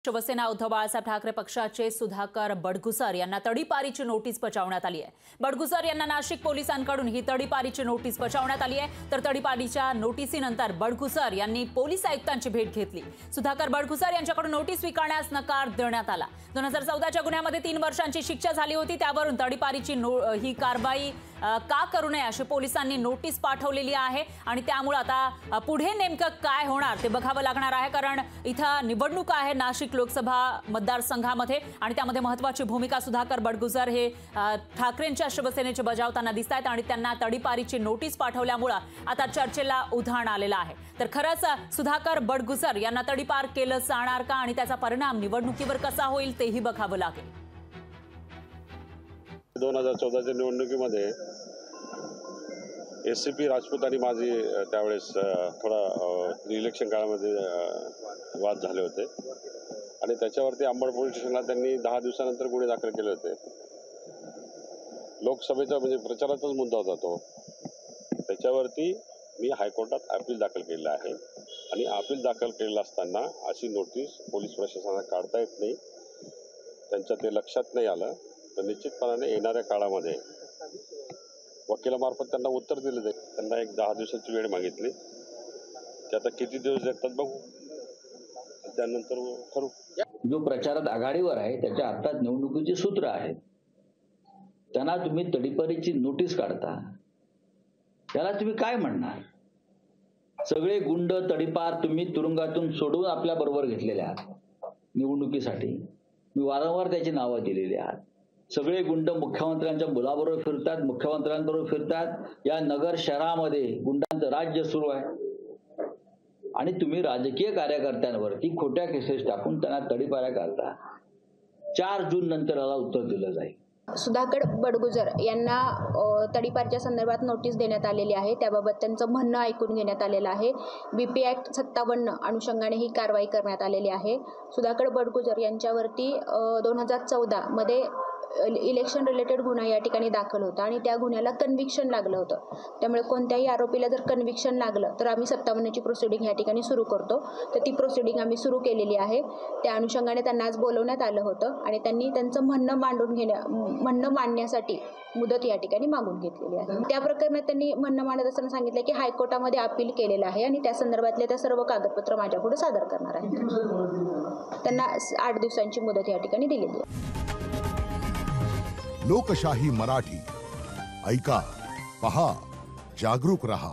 शिवसेना उद्धव बाळासाहेब ठाकरे पक्षाचे सुधाकर बडगुसर यांना तडीपारीची नोटीस बजावण्यात आली आहे। बडगुसर यांना नाशिक पोलिसांकडून ही तडीपारीची नोटीस बजावण्यात आली आहे। तर तडीपारीच्या नोटीसीनंतर बडगुसर यांनी पोलीस आयुक्तांची भेट घेतली। सुधाकर बडगुसर यांच्याकडून नोटीस स्वीकारण्यास नकार देण्यात आला। 2014च्या गुन्ह्यामध्ये 3 वर्षांची शिक्षा झाली होती, त्यावरून तडीपारीची ही कारवाई का करू नये अशी पोलिसांनी नोटीस पाठवलेली आहे। आणि त्यामुळे आता पुढे नेमकं काय होणार ते बघावं लागणार आहे, कारण इथं निवडणूक आहे नाशिक लोकसभा मतदारसंघामध्ये आणि त्यामध्ये महत्त्वाची भूमिका सुधाकर बडगुसर हे ठाकरेंच्या शिवसेनेचे बजावताना दिसतात आणि त्यांना तडीपारीची नोटीस पाठवल्यामुळे आता चर्चेला उधाण आलेलं आहे। तर खरंच सुधाकर बडगुसर यांना तडीपार केलं जाणार का आणि त्याचा परिणाम निवडणुकीवर कसा होईल तेही बघावं लागेल। 2014च्या निवडणुकीमध्ये एससीपी राजपूत आणि माझी त्यावेळेस थोडा इलेक्शन काळामध्ये वाद झाले होते आणि त्याच्यावरती अंबड पोलीस स्टेशनला त्यांनी 10 दिवसानंतर गुन्हे दाखल केले होते। लोकसभेचा म्हणजे प्रचाराचाच मुद्दा होता तो। त्याच्यावरती मी हायकोर्टात अपील दाखल केलेलं आहे आणि अपील दाखल केलेलं असताना अशी नोटीस पोलीस प्रशासनाला काढता येत नाही, त्यांच्या ते लक्षात नाही आलं। तर निश्चितपणाने येणाऱ्या काळामध्ये वकिलामार्फत त्यांना उत्तर दिलं जाईल। त्यांना एक 10 दिवसाची वेळ मागितली, ते आता किती दिवस देतात बघू, त्यानंतर ठरवू। जो प्रचारात आघाडीवर आहे त्याच्या हातात निवडणुकीची सूत्र आहेत, त्यांना तुम्ही तडीपारीची नोटीस काढता, त्याला तुम्ही काय म्हणणार? सगळे गुंड तडीपार तुम्ही तुरुंगातून सोडून आपल्या बरोबर घेतलेले आहात निवडणुकीसाठी। मी वारंवार त्याची नावं दिलेली आहात। सगळे गुंड मुख्यमंत्र्यांच्या मुलाबरोबर फिरतात, मुख्यमंत्र्यांबरोबर फिरतात। या नगर शहरामध्ये गुंडांचं राज्य सुरू आहे आणि तुम्ही राजकीय कार्यकर्त्यांवरती खोट्या केसेस टाकून त्यांना तडीपाऱ्या घालता। 4 जून नंतर याला उत्तर दिलं जाईल। सुधाकर बडगुसर यांना तडीपारच्या संदर्भात नोटीस देण्यात आलेली आहे, त्याबाबत त्यांचं म्हणणं ऐकून घेण्यात आलेलं आहे। BP ऍक्ट 57 अनुषंगाने ही कारवाई करण्यात आलेली आहे। सुधाकर बडगुसर यांच्यावरती 2014 मध्ये इलेक्शन रिलेटेड गुन्हा या ठिकाणी दाखल होता आणि त्या गुन्ह्याला कन्व्हिक्शन लागलं होतं। त्यामुळे कोणत्याही आरोपीला जर कन्व्हिक्शन लागलं तर आम्ही 57ची प्रोसिडिंग या ठिकाणी सुरू करतो। तर ती प्रोसिडिंग आम्ही सुरू केलेली आहे। त्या अनुषंगाने त्यांना आज बोलवण्यात आलं होतं आणि त्यांनी त्यांचं म्हणणं मांडण्यासाठी मुदत या ठिकाणी मागून घेतलेली आहे। त्या प्रकरणात त्यांनी म्हणणं मांडत असताना सांगितलं की हायकोर्टामध्ये अपील केलेलं आहे आणि त्या संदर्भातले त्या सर्व कागदपत्र माझ्यापुढे सादर करणार आहेत। त्यांना 8 दिवसांची मुदत या ठिकाणी दिलेली आहे। लोकशाही मराठी ऐका, पहा, जागरूक रहा।